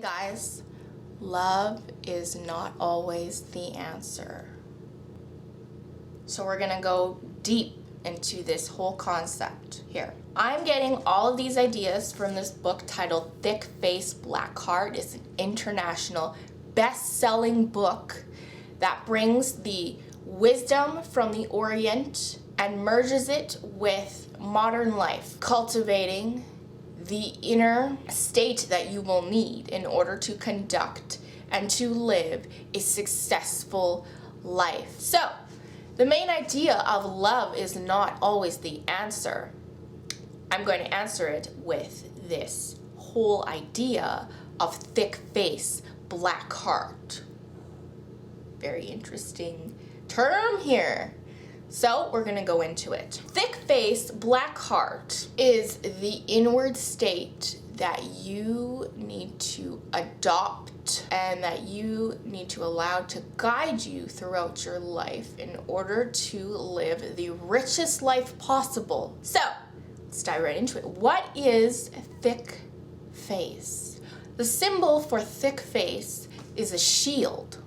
Guys, love is not always the answer. So we're gonna go deep into this whole concept here. I'm getting all of these ideas from this book titled Thick Face, Black Heart. It's an international best-selling book that brings the wisdom from the Orient and merges it with modern life, cultivating the inner state that you will need in order to conduct and to live a successful life. So, the main idea of love is not always the answer. I'm going to answer it with this whole idea of thick face, black heart. Very interesting term here. So we're gonna go into it. Thick face, black heart is the inward state that you need to adopt and that you need to allow to guide you throughout your life in order to live the richest life possible. So let's dive right into it. What is thick face? The symbol for thick face is a shield.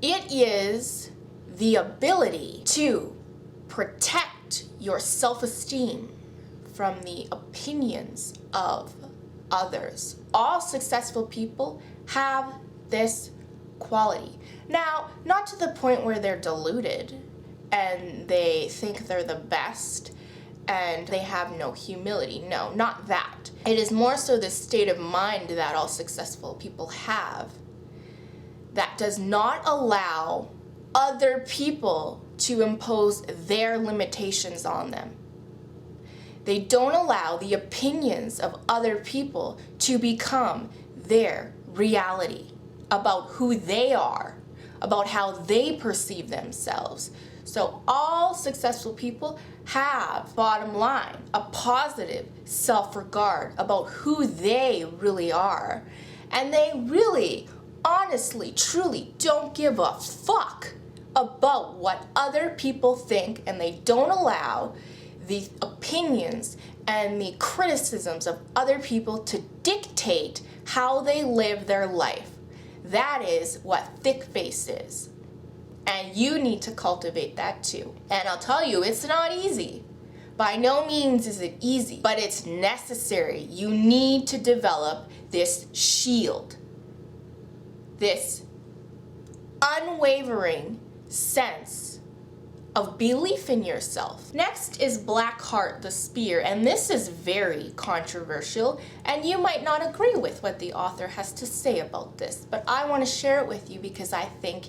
It is the ability to protect your self-esteem from the opinions of others. All successful people have this quality. Now, not to the point where they're deluded and they think they're the best and they have no humility. No, not that. It is more so the state of mind that all successful people have that does not allow other people to impose their limitations on them. They don't allow the opinions of other people to become their reality about who they are, about how they perceive themselves. So all successful people have, bottom line, a positive self-regard about who they really are. And they really, honestly, truly don't give a fuck about what other people think, and they don't allow the opinions and the criticisms of other people to dictate how they live their life. That is what thick face is. And you need to cultivate that too. And I'll tell you, it's not easy. By no means is it easy, but it's necessary. You need to develop this shield, this unwavering sense of belief in yourself. Next is black heart, the spear, and this is very controversial, and you might not agree with what the author has to say about this, but I want to share it with you because I think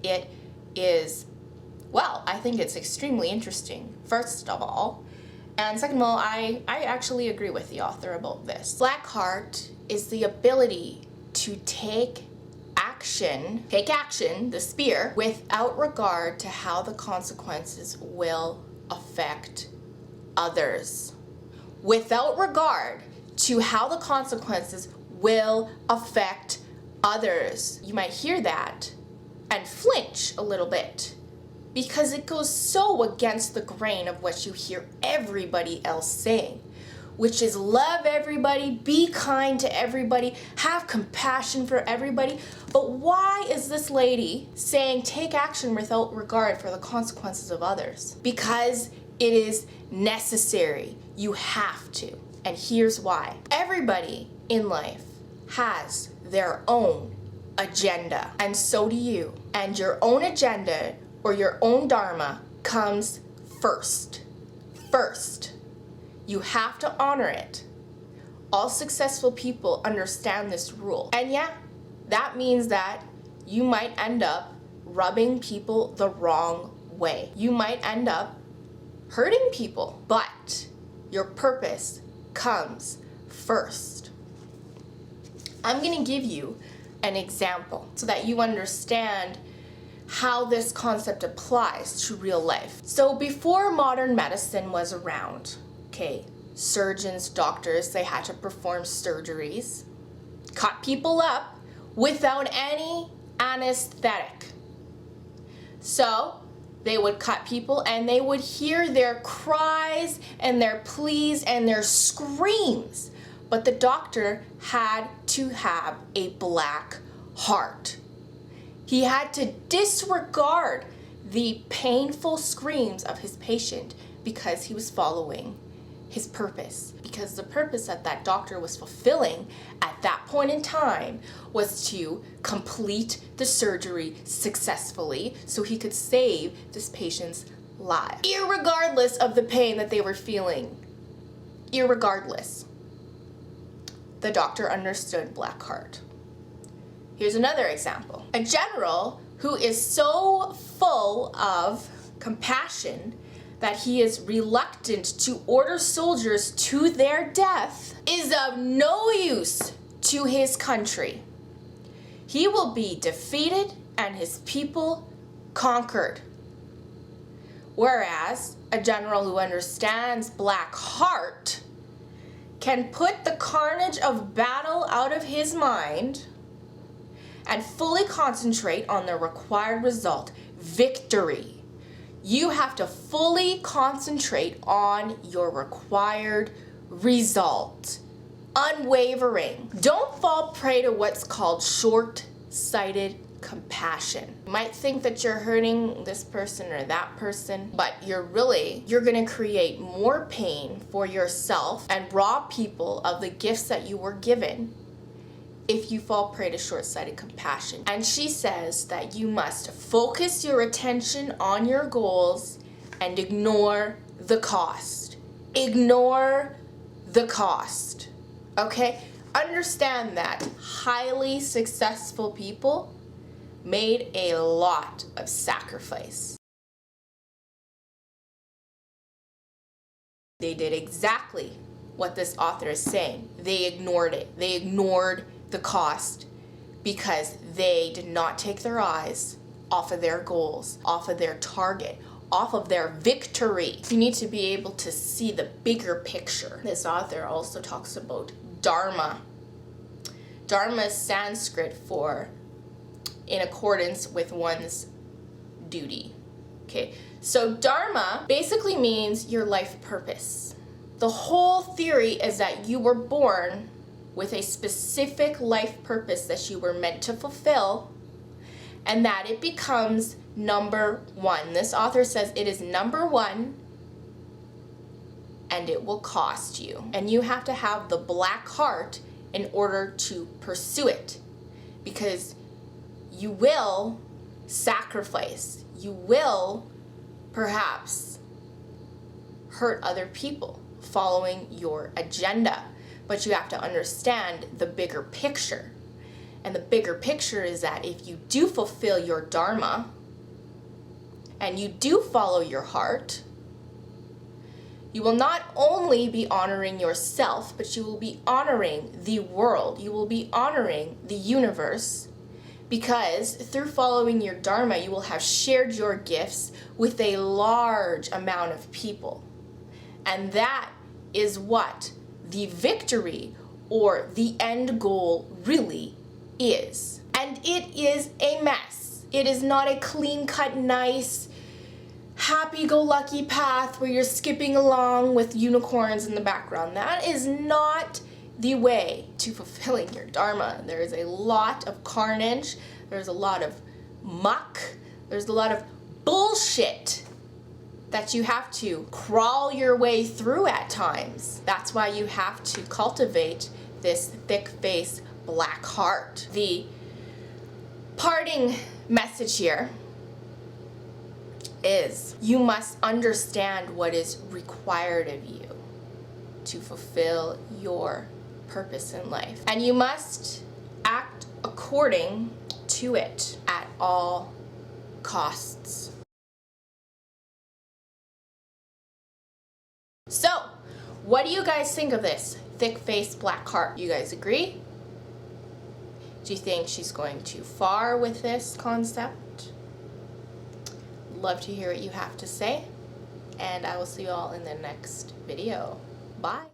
it is, well, I think it's extremely interesting, first of all. And second of all, I actually agree with the author about this. Black heart is the ability to take action, the spear, without regard to how the consequences will affect others. Without regard to how the consequences will affect others. You might hear that and flinch a little bit because it goes so against the grain of what you hear everybody else saying, which is love everybody, be kind to everybody, have compassion for everybody. But why is this lady saying take action without regard for the consequences of others? Because it is necessary. You have to. And here's why. Everybody in life has their own agenda, and so do you. And your own agenda or your own dharma comes first. First. You have to honor it. All successful people understand this rule. And yeah, that means that you might end up rubbing people the wrong way. You might end up hurting people, but your purpose comes first. I'm going to give you an example so that you understand how this concept applies to real life. So before modern medicine was around, okay, surgeons, doctors, they had to perform surgeries, cut people up without any anesthetic. So they would cut people and they would hear their cries and their pleas and their screams, but the doctor had to have a black heart. He had to disregard the painful screams of his patient because he was following his purpose. Because the purpose that that doctor was fulfilling at that point in time was to complete the surgery successfully so he could save this patient's life. Irregardless of the pain that they were feeling, irregardless, the doctor understood black heart. Here's another example. A general who is so full of compassion that he is reluctant to order soldiers to their death is of no use to his country. He will be defeated and his people conquered. Whereas a general who understands black heart can put the carnage of battle out of his mind and fully concentrate on the required result, victory. You have to fully concentrate on your required result. Unwavering. Don't fall prey to what's called short-sighted compassion. You might think that you're hurting this person or that person, but you're gonna create more pain for yourself and rob people of the gifts that you were given if you fall prey to short-sighted compassion. And she says that you must focus your attention on your goals and ignore the cost. Ignore the cost. Okay? Understand that highly successful people made a lot of sacrifice. They did exactly what this author is saying. They ignored it. They ignored the cost because they did not take their eyes off of their goals, off of their target, off of their victory. You need to be able to see the bigger picture. This author also talks about dharma. Dharma is Sanskrit for in accordance with one's duty. Okay, so dharma basically means your life purpose. The whole theory is that you were born with a specific life purpose that you were meant to fulfill, and that it becomes number one. This author says it is number one, and it will cost you. And you have to have the black heart in order to pursue it, because you will sacrifice. You will perhaps hurt other people following your agenda. But you have to understand the bigger picture. And the bigger picture is that if you do fulfill your dharma and you do follow your heart, you will not only be honoring yourself, but you will be honoring the world. You will be honoring the universe, because through following your dharma, you will have shared your gifts with a large amount of people. And that is what the victory or the end goal really is. And it is a mess. It is not a clean-cut, nice, happy-go-lucky path where you're skipping along with unicorns in the background. That is not the way to fulfilling your dharma. There is a lot of carnage. There's a lot of muck. There's a lot of bullshit that you have to crawl your way through at times. That's why you have to cultivate this thick-faced black heart. The parting message here is you must understand what is required of you to fulfill your purpose in life. And you must act according to it at all costs. So, what do you guys think of this thick-faced black heart? You guys agree? Do you think she's going too far with this concept? Love to hear what you have to say, and I will see you all in the next video. Bye.